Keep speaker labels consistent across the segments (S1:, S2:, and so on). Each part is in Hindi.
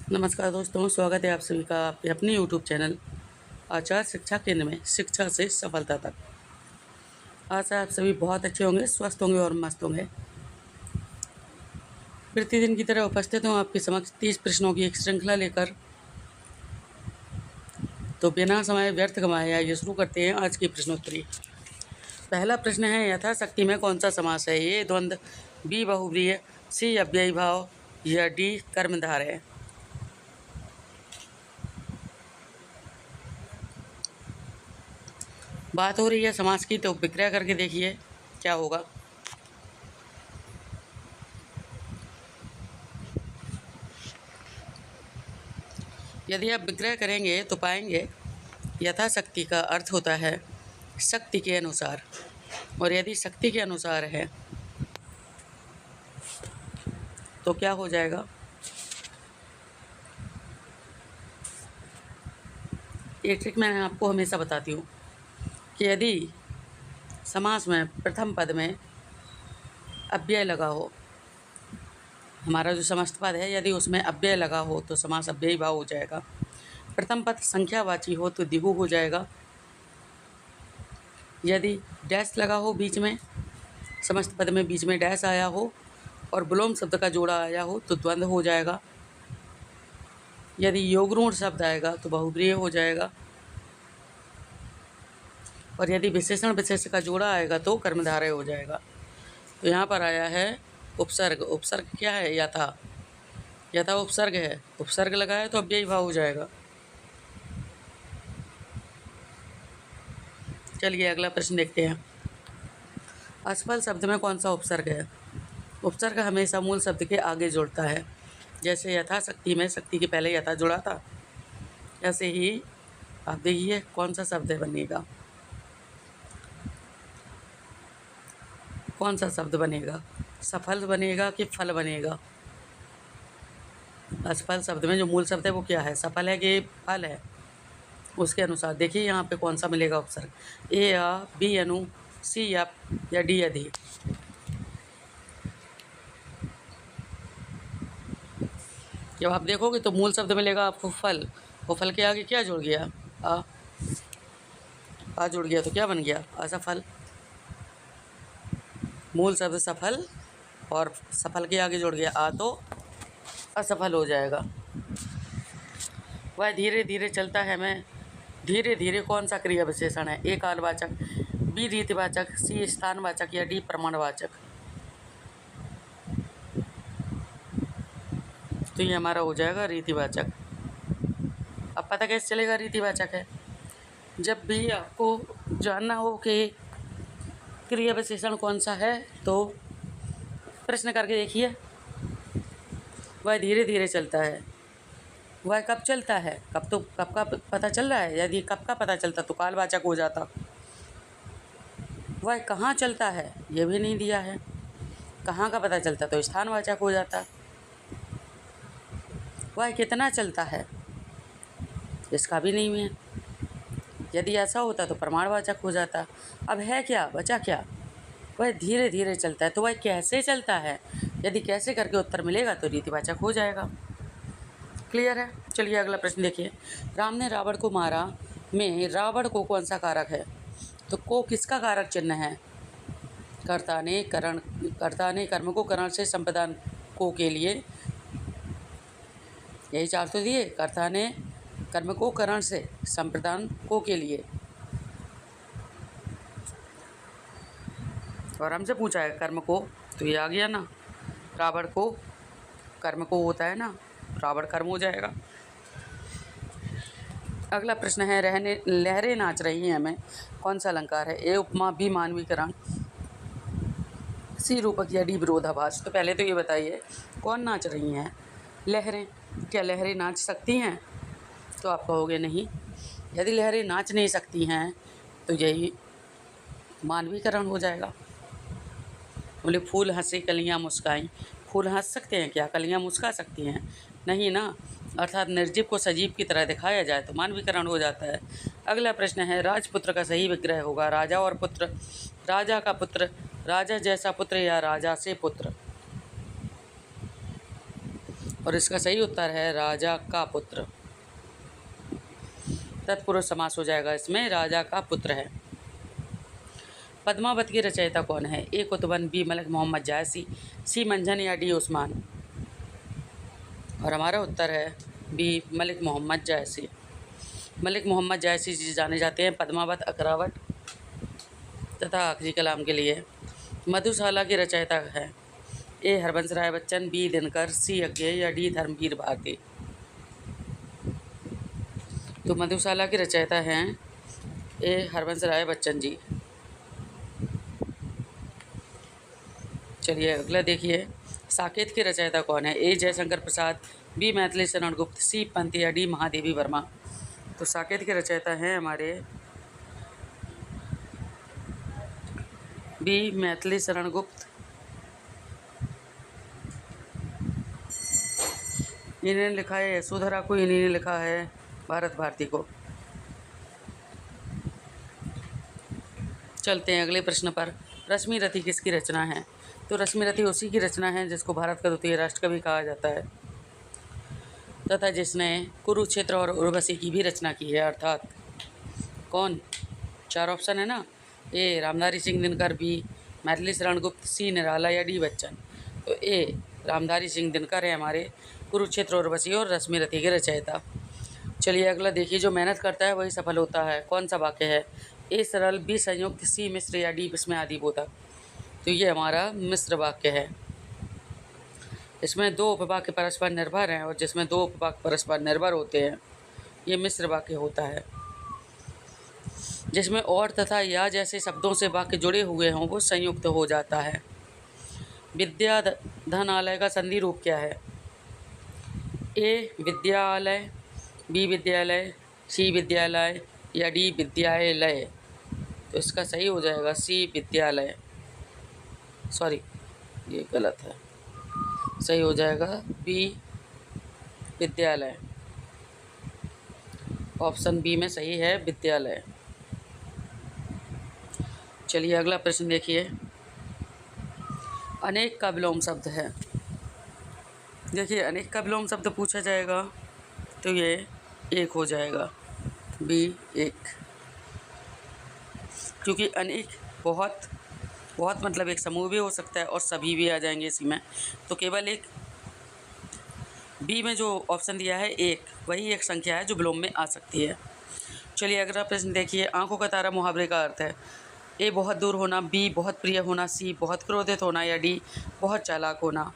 S1: नमस्कार दोस्तों, स्वागत है आप सभी का आपके अपने यूट्यूब चैनल आचार शिक्षा केंद्र में शिक्षा से सफलता तक। आशा आप सभी बहुत अच्छे होंगे, स्वस्थ होंगे और मस्त होंगे। प्रतिदिन की तरह उपस्थित हूँ आपके समक्ष 30 प्रश्नों की एक श्रृंखला लेकर। तो बिना समय व्यर्थ गंवाए आइए शुरू करते हैं आज की प्रश्नोत्तरी। पहला प्रश्न है, यथाशक्ति में कौन सा समास है? ए द्वंद्व, बी बहुव्रीहि, सी अव्ययी भाव या डी कर्मधारय। बात हो रही है समास की, तो विग्रह करके देखिए क्या होगा। यदि आप विग्रह करेंगे तो पाएंगे यथाशक्ति का अर्थ होता है शक्ति के अनुसार, और यदि शक्ति के अनुसार है तो क्या हो जाएगा? ये ट्रिक मैं आपको हमेशा बताती हूँ कि यदि समास में प्रथम पद में अव्यय लगा हो, हमारा जो समस्त पद है यदि उसमें अव्यय लगा हो तो समास अव्ययी भाव हो जाएगा। प्रथम पद संख्यावाची हो तो द्विगु हो जाएगा। यदि डैश लगा हो बीच में, समस्त पद में बीच में डैश आया हो और विलोम शब्द का जोड़ा आया हो तो द्वंद्व हो जाएगा। यदि योगरूढ़ शब्द आएगा तो बहुव्रीहि हो जाएगा, और यदि विशेषण विशेष का जोड़ा आएगा तो कर्मधारय हो जाएगा। तो यहाँ पर आया है उपसर्ग। उपसर्ग क्या है? यथा। यथा उपसर्ग है, उपसर्ग लगा है तो अव्ययी भाव हो जाएगा। चलिए अगला प्रश्न देखते हैं। असफल शब्द में कौन सा उपसर्ग है? उपसर्ग हमेशा मूल शब्द के आगे जुड़ता है। जैसे यथाशक्ति में शक्ति के पहले यथा जुड़ा था, ऐसे ही आप देखिए कौन सा शब्द बनेगा, कौन सा शब्द बनेगा, सफल बनेगा कि फल बनेगा? असफल शब्द में जो मूल शब्द है वो क्या है, सफल है कि फल है? उसके अनुसार देखिए यहाँ पे कौन सा मिलेगा उपसर्ग, ए या बी अनु, सी या डी यदि। जब आप देखोगे तो मूल शब्द मिलेगा आपको फल, और फल के आगे क्या जुड़ गया? आ जुड़ गया तो क्या बन गया? असफल। मूल शब्द सफल और सफल के आगे जुड़ गया आ तो असफल हो जाएगा। वह धीरे धीरे चलता है मैं, धीरे धीरे कौन सा क्रिया विशेषण है? ए कालवाचक, बी रीतिवाचक, सी स्थानवाचक या डी प्रमाणवाचक। तो ये हमारा हो जाएगा रीतिवाचक। अब पता कैसे चलेगा रीतिवाचक है? जब भी आपको जानना हो कि क्रिया विशेषण कौन सा है तो प्रश्न करके देखिए। वह धीरे धीरे चलता है, वह कब चलता है? कब का पता चल रहा है? यदि कब का पता चलता तो कालवाचक हो जाता। वह कहाँ चलता है ये भी नहीं दिया है, कहाँ का पता चलता तो स्थानवाचक हो जाता। वह कितना चलता है इसका भी नहीं है, यदि ऐसा होता तो प्रमाणवाचक हो जाता। अब है क्या, बचा क्या? वह धीरे धीरे चलता है, तो वह कैसे चलता है? यदि कैसे करके उत्तर मिलेगा तो रीतिवाचक हो जाएगा। क्लियर है? चलिए अगला प्रश्न देखिए। राम ने रावण को मारा में रावण को कौन सा कारक है? तो को किसका कारक चिन्ह है? कर्ता ने कर्म को करण से संप्रदान को के लिए, यही चार तो दिए। कर्ता ने कर्म को करण से संप्रदान को के लिए, और हमसे पूछा है कर्म को, तो ये आ गया ना, रावण को कर्म को होता है ना, रावण कर्म हो जाएगा। अगला प्रश्न है, लहरें नाच रही हैं में कौन सा अलंकार है? ए उपमा, बी मानवीकरण, सी रूपक या डी विरोधाभास। तो पहले तो ये बताइए कौन नाच रही हैं? लहरें। क्या लहरें नाच सकती हैं? तो आप कहोगे नहीं। यदि लहरें नाच नहीं सकती हैं तो यही मानवीकरण हो जाएगा। बोले फूल हंसे कलियां मुस्काई, फूल हंस सकते हैं क्या? कलियां मुस्का सकती हैं? नहीं ना। अर्थात निर्जीव को सजीव की तरह दिखाया जाए तो मानवीकरण हो जाता है। अगला प्रश्न है, राजपुत्र का सही विग्रह होगा राजा और पुत्र, राजा का पुत्र, राजा जैसा पुत्र या राजा से पुत्र। और इसका सही उत्तर है राजा का पुत्र। तत्पुरुष समास हो जाएगा इसमें, राजा का पुत्र है। पद्मावत की रचयिता कौन है? ए कुतुबन, बी मलिक मोहम्मद जायसी, सी मंझन या डी उस्मान। और हमारा उत्तर है बी मलिक मोहम्मद जायसी। मलिक मोहम्मद जायसी जी जाने जाते हैं पद्मावत, अकरावट तथा आखिरी कलाम के लिए। मधुशाला की रचयिता है? ए हरबंस राय बच्चन, बी दिनकर, सी अज्ञेय या डी धर्मवीर भारती। तो मधुशाला की रचयिता हैं ए हरबंस राय बच्चन जी। चलिए अगला देखिए, साकेत की रचयिता कौन है? ए जयशंकर प्रसाद, बी मैथिली शरण गुप्त, सी पंत या डी महादेवी वर्मा। तो साकेत के रचयिता हैं हमारे बी मैथिली शरण गुप्त। इन्होंने लिखा है यशोधरा को, इन्होंने लिखा है भारत भारती को। चलते हैं अगले प्रश्न पर। रश्मि रथी किसकी रचना है? तो रश्मि रथी उसी की रचना है जिसको भारत का द्वितीय राष्ट्रकवि कहा जाता है तथा जिसने कुरुक्षेत्र और उर्वशी की भी रचना की है। अर्थात कौन? 4 ऑप्शन है ना, ए रामधारी सिंह दिनकर, बी मैथिली शरण गुप्त, सी निराला या डी बच्चन। तो ए रामधारी सिंह दिनकर है हमारे कुरुक्षेत्र, उर्वशी और रश्मि रथी के रचयिता। चलिए अगला देखिए, जो मेहनत करता है वही सफल होता है, कौन सा वाक्य है? ए सरल, बी संयुक्त, सी मिश्र या डी इसमें आदि बोधक। तो ये हमारा मिश्र वाक्य है। इसमें 2 उपवाक्य परस्पर निर्भर हैं और जिसमें 2 उपवाक्य परस्पर निर्भर होते हैं ये मिश्र वाक्य होता है। जिसमें और तथा या जैसे शब्दों से वाक्य जुड़े हुए हों वो संयुक्त हो जाता है। विद्या धनालय का संधि रूप क्या है? ए विद्यालय, बी विद्यालय, सी विद्यालय या डी विद्यालय। तो इसका सही हो जाएगा सी विद्यालय। सॉरी ये गलत है, सही हो जाएगा बी विद्यालय। ऑप्शन बी में सही है विद्यालय। चलिए अगला प्रश्न देखिए, अनेक का विलोम शब्द है। देखिए अनेक का विलोम शब्द पूछा जाएगा तो ये एक हो जाएगा, बी एक। क्योंकि अनेक बहुत बहुत मतलब एक समूह भी हो सकता है और सभी भी आ जाएंगे इसी में, तो केवल एक बी में जो ऑप्शन दिया है एक, वही एक संख्या है जो विलोम में आ सकती है। चलिए अगला प्रश्न देखिए, आंखों का तारा मुहावरे का अर्थ है? ए बहुत दूर होना, बी बहुत प्रिय होना, सी बहुत क्रोधित होना या डी बहुत चालाक होना।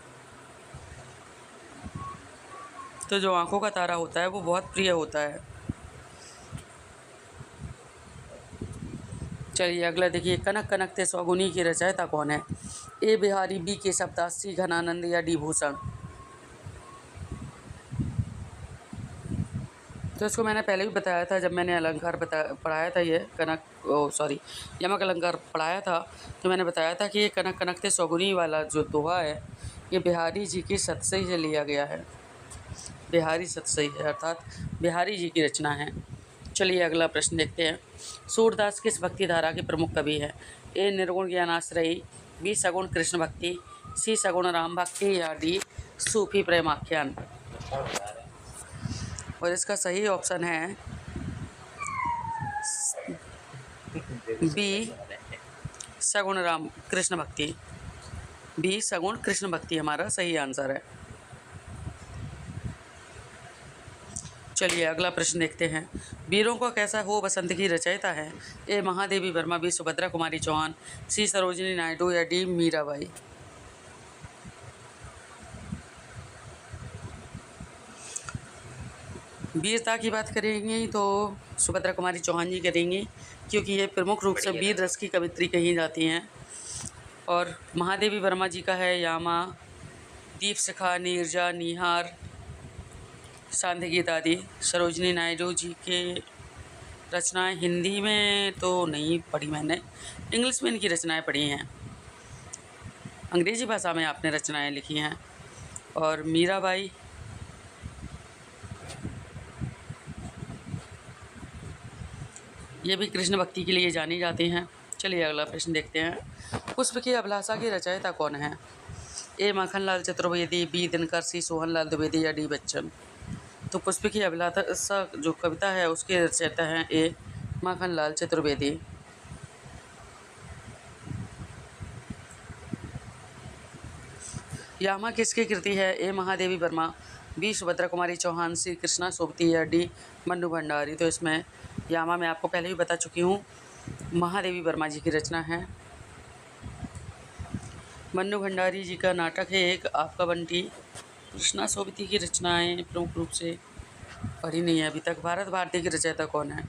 S1: तो जो आंखों का तारा होता है वो बहुत प्रिय होता है। चलिए अगला देखिए, कनक कनकते सौगुनी की रचयिता कौन है? ए बिहारी, बी केशवदास, सी घनानंद या डी भूषण। तो इसको मैंने पहले भी बताया था जब मैंने अलंकार पढ़ाया था, ये यमक अलंकार पढ़ाया था, तो मैंने बताया था कि ये कनक कनकते सौगुनी वाला जो दोहा है ये बिहारी जी की सतसई से लिया गया है। बिहारी सतसई है अर्थात बिहारी जी की रचना है। चलिए अगला प्रश्न देखते हैं, सूरदास किस भक्ति धारा के प्रमुख कवि हैं? ए निर्गुण ज्ञानाश्रयी, बी सगुण कृष्ण भक्ति, सी सगुण राम भक्ति या डी सूफी प्रेमाख्यान। और इसका सही ऑप्शन है बी सगुण राम कृष्ण भक्ति। बी सगुण कृष्ण भक्ति हमारा सही आंसर है। चलिए अगला प्रश्न देखते हैं, वीरों का कैसा हो बसंत की रचयिता है? ए महादेवी वर्मा, बी सुभद्रा कुमारी चौहान, सी सरोजिनी नायडू या डी मीराबाई। वीरता की बात करेंगे तो सुभद्रा कुमारी चौहान जी करेंगी, क्योंकि ये प्रमुख रूप से वीर रस की कवित्री कही जाती हैं। और महादेवी वर्मा जी का है यामा, दीप शिखा, नीरजा, निहार, सांध्य गीत आदि। सरोजिनी नायडू जी के रचनाएं हिंदी में तो नहीं पढ़ी मैंने, इंग्लिश में इनकी रचनाएं पढ़ी हैं, अंग्रेजी भाषा में आपने रचनाएं लिखी हैं। और मीराबाई ये भी कृष्ण भक्ति के लिए जानी जाती हैं। चलिए अगला प्रश्न देखते हैं, पुष्प की अभिलाषा की रचयिता कौन है? ए माखनलाल चतुर्वेदी, बी दिनकर, सी सोहनलाल द्विवेदी या डी बच्चन। तो पुष्प की अभिलाषा जो कविता है उसके रचयिता हैं ए माखनलाल चतुर्वेदी। यामा किसकी कृति है? ए महादेवी वर्मा, बी सुभद्रा कुमारी चौहान, सी कृष्णा सोबती या डी मन्नू भंडारी। तो इसमें यामा मैं आपको पहले भी बता चुकी हूँ, महादेवी वर्मा जी की रचना है। मन्नू भंडारी जी का नाटक है एक आपका बंटी। कृष्णा सोबती की रचनाएं प्रमुख रूप से पढ़ी नहीं है अभी तक। भारत भारती की रचयिता कौन है?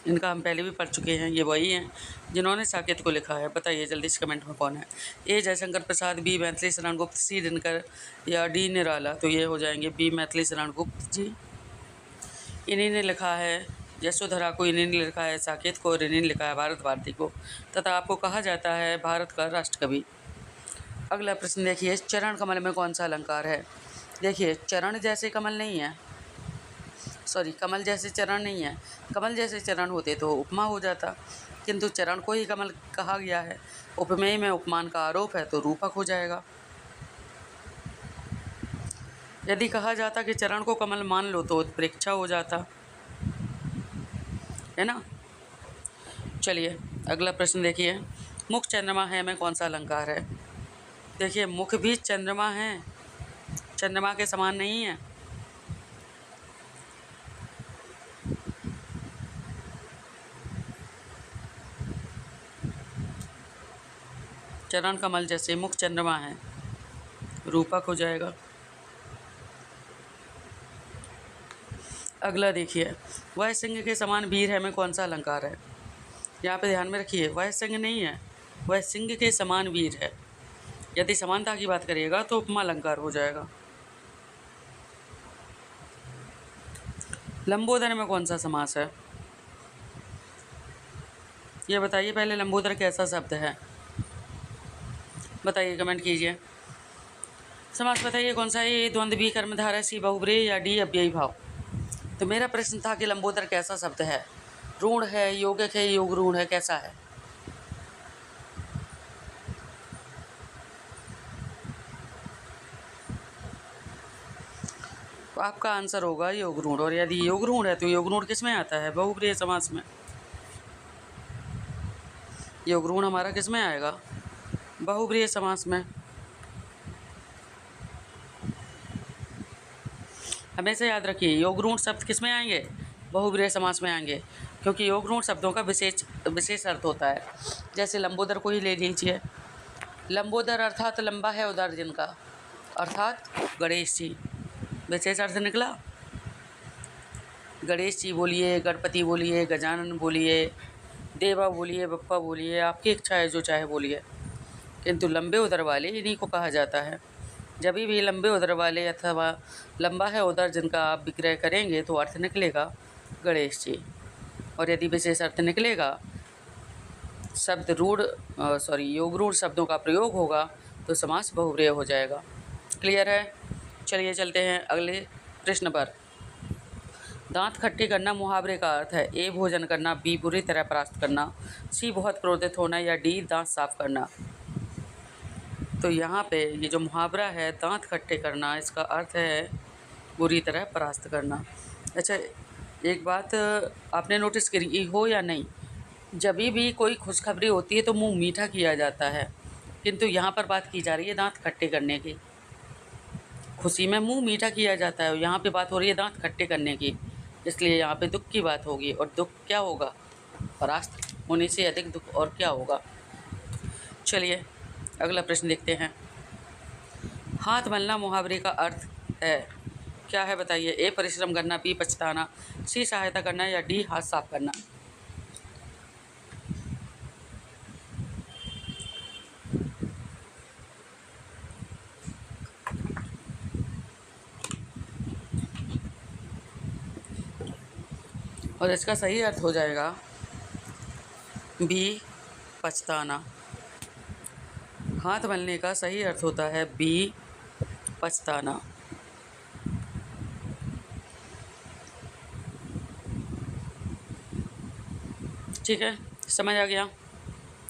S1: इनका हम पहले भी पढ़ चुके हैं, ये वही हैं जिन्होंने साकेत को लिखा है। बताइए जल्दी से कमेंट में कौन है? ए जयशंकर प्रसाद, बी मैथिली शरण गुप्त, सी दिनकर या डी निराला। तो ये हो जाएंगे बी मैथिली शरण गुप्त जी। इन्हीं ने लिखा है यशोधरा को, इन्हीं ने लिखा है साकेत को और इन्हीं ने लिखा है भारत भारती को, तथा आपको कहा जाता है भारत का राष्ट्रकवि। अगला प्रश्न देखिए, चरण कमल में कौन सा अलंकार है? देखिए चरण जैसे कमल नहीं है, सॉरी कमल जैसे चरण नहीं है। कमल जैसे चरण होते तो उपमा हो जाता, किंतु चरण को ही कमल कहा गया है। उपमेय में उपमान का आरोप है तो रूपक हो जाएगा। यदि कहा जाता कि चरण को कमल मान लो तो उत्प्रेक्षा हो जाता, है ना। चलिए अगला प्रश्न देखिए, मुख चंद्रमा है में कौन सा अलंकार है? देखिए मुख भी चंद्रमा है, चंद्रमा के समान नहीं है। चरण कमल जैसे, मुख चंद्रमा है, रूपक हो जाएगा। अगला देखिए, वह सिंह के समान वीर है में कौन सा अलंकार है? यहाँ पे ध्यान में रखिए, वह सिंह नहीं है, वह सिंह के समान वीर है। यदि समानता की बात करिएगा तो उपमा अलंकार हो जाएगा। लंबोदर में कौन सा समास है? ये बताइए पहले, लंबोदर कैसा शब्द है? बताइए, कमेंट कीजिए। समास बताइए कौन सा है? ये द्वंद्व, बी कर्मधारय, सी बहुब्रीहि या डी अव्ययी भाव। तो मेरा प्रश्न था कि लंबोदर कैसा शब्द है? ऋण है, योगिक है, योग ऋण है, कैसा है? तो आपका आंसर होगा योग ऋण। और यदि योग ऋण है तो योग ऋण किस में आता है? बहुब्रीहि समास में। योग ऋण हमारा किस में आएगा? बहुब्रीहि समास में। हमेशा याद रखिए, योग ऋण शब्द किस में आएंगे? बहुब्रीहि समास में आएंगे, क्योंकि योग ऋण शब्दों का विशेष अर्थ होता है। जैसे लंबोदर को ही ले लीजिए, लंबोदर अर्थात लंबा है उदर जिनका, अर्थात गणेश जी, विशेष अर्थ निकला। गणेश जी बोलिए, गणपति बोलिए, गजानन बोलिए, देवा बोलिए, बप्पा बोलिए, आपकी इच्छा है जो चाहे बोलिए, किंतु लंबे उदर वाले इन्हीं को कहा जाता है। जब भी लंबे उदर वाले अथवा लंबा है उदर जिनका आप विक्रय करेंगे तो अर्थ निकलेगा गणेश जी। और यदि विशेष अर्थ निकलेगा, शब्द रूढ़ योग रूढ़ शब्दों का प्रयोग होगा तो समास बहुब्रीहि हो जाएगा। क्लियर है? चलिए चलते हैं अगले प्रश्न पर। दांत खट्टे करना मुहावरे का अर्थ है। ए भोजन करना, बी बुरी तरह परास्त करना, सी बहुत क्रोधित होना या डी दांत साफ करना। तो यहाँ पे ये जो मुहावरा है दांत खट्टे करना, इसका अर्थ है बुरी तरह परास्त करना। अच्छा, एक बात आपने नोटिस करी हो या नहीं, जब भी कोई खुशखबरी होती है तो मुंह मीठा किया जाता है, किंतु यहाँ पर बात की जा रही है दांत खट्टे करने की। खुशी में मुंह मीठा किया जाता है और यहाँ पे बात हो रही है दांत खट्टे करने की, इसलिए यहाँ पे दुख की बात होगी। और दुख क्या होगा? परास्त होने से अधिक दुख और क्या होगा। चलिए अगला प्रश्न देखते हैं। हाथ मलना मुहावरे का अर्थ है, क्या है बताइए? ए परिश्रम करना, बी पछताना, सी सहायता करना या डी हाथ साफ करना। और इसका सही अर्थ हो जाएगा बी पछताना। हाथ मलने का सही अर्थ होता है बी पछताना। ठीक है, समझ आ गया।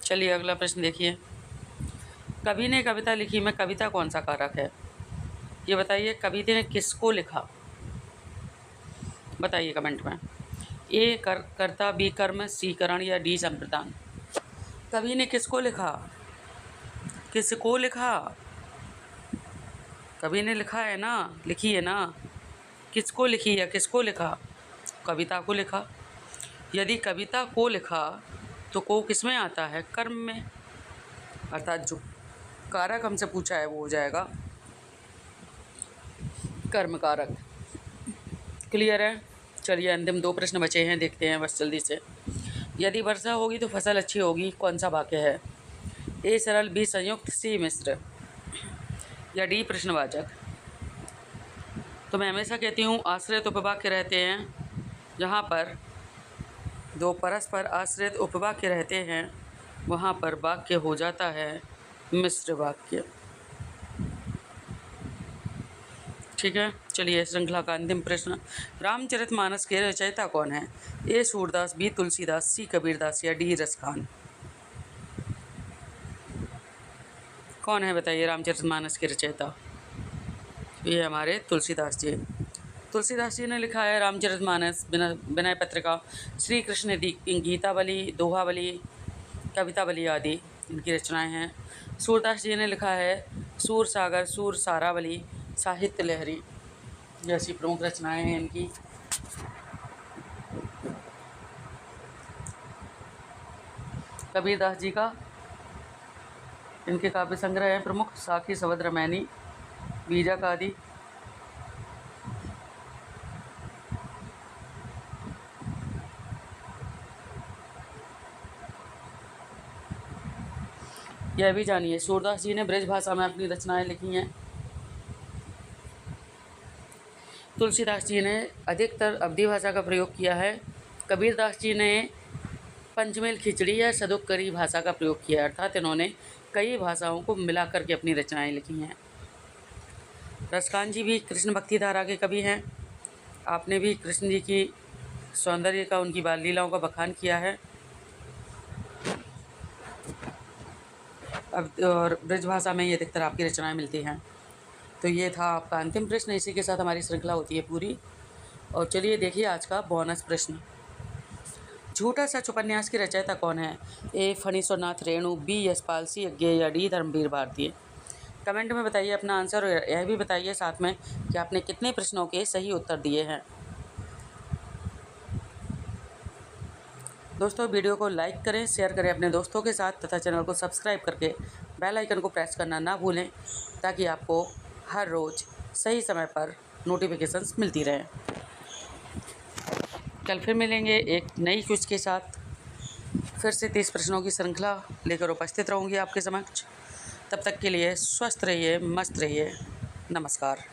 S1: चलिए अगला प्रश्न देखिए। कवि ने कविता लिखी में कविता कौन सा कारक है? ये बताइए, कवि ने किसको लिखा? बताइए कमेंट में। ए कर्ता, बी कर्म, सी करण या डी संप्रदान। कवि ने किसको लिखा? किसको लिखा? कवि ने लिखा है ना, लिखी है ना। किसको लिखी या किसको लिखा? कविता को लिखा। यदि कविता को लिखा तो को किस में आता है? कर्म में, अर्थात जो कारक हमसे पूछा है वो हो जाएगा कर्म कारक। क्लियर है? चलिए अंतिम 2 प्रश्न बचे हैं, देखते हैं बस जल्दी से। यदि वर्षा होगी तो फसल अच्छी होगी, कौन सा वाक्य है? ए सरल, बी संयुक्त, सी मिश्र या डी प्रश्नवाचक। तो मैं हमेशा कहती हूँ आश्रित उपवाक्य रहते हैं, जहाँ पर 2 परस्पर आश्रित उपवाक्य रहते हैं वहाँ पर वाक्य हो जाता है मिश्र वाक्य। ठीक है, चलिए श्रृंखला का अंतिम प्रश्न। रामचरितमानस के रचयिता कौन है? ए सूरदास, बी तुलसीदास, सी कबीरदास या डी रसखान। कौन है बताइए रामचरितमानस के रचयिता? ये हमारे तुलसीदास जी। तुलसीदास जी ने लिखा है रामचरितमानस, विनय पत्रिका, श्री कृष्ण गीतावली, दोहावली, कवितावली आदि इनकी रचनाएं हैं। सूरदास जी ने लिखा है सूर सागर, सूर सारावली, साहित्य लहरी जैसी प्रमुख रचनाएं हैं इनकी। कबीरदास जी का इनके काव्य संग्रह हैं प्रमुख, साखी, सवद, रमैनी, बीजक आदि। यह भी जानिए सूरदास जी ने ब्रज भाषा में अपनी रचनाएं लिखी हैं। तुलसीदास जी ने अधिकतर अवधी भाषा का प्रयोग किया है। कबीरदास जी ने पंचमेल खिचड़ी या सदुक्करी भाषा का प्रयोग किया, अर्थात इन्होंने कई भाषाओं को मिला करके अपनी रचनाएं लिखी हैं। रसखान जी भी कृष्ण भक्ति धारा के कवि हैं। आपने भी कृष्ण जी की सौंदर्य का, उनकी बाल लीलाओं का बखान किया है। अब और ब्रज भाषा में ये अधिकतर आपकी रचनाएं मिलती हैं। तो ये था आपका अंतिम प्रश्न। इसी के साथ हमारी श्रृंखला होती है पूरी। और चलिए देखिए आज का बोनस प्रश्न। झूठा सच उपन्यास की रचयिता कौन है? ए फणीश्वरनाथ रेणु, बी यशपाल, सी यज्ञेय या डी धर्मवीर भारती। कमेंट में बताइए अपना आंसर और यह भी बताइए साथ में कि आपने कितने प्रश्नों के सही उत्तर दिए हैं। दोस्तों वीडियो को लाइक करें, शेयर करें अपने दोस्तों के साथ तथा चैनल को सब्सक्राइब करके बेल आइकन को प्रेस करना ना भूलें, ताकि आपको हर रोज़ सही समय पर नोटिफिकेशंस मिलती रहें। कल फिर मिलेंगे एक नई क्विज के साथ। फिर से 30 प्रश्नों की श्रृंखला लेकर उपस्थित रहूँगी आपके समक्ष। तब तक के लिए स्वस्थ रहिए, मस्त रहिए। नमस्कार।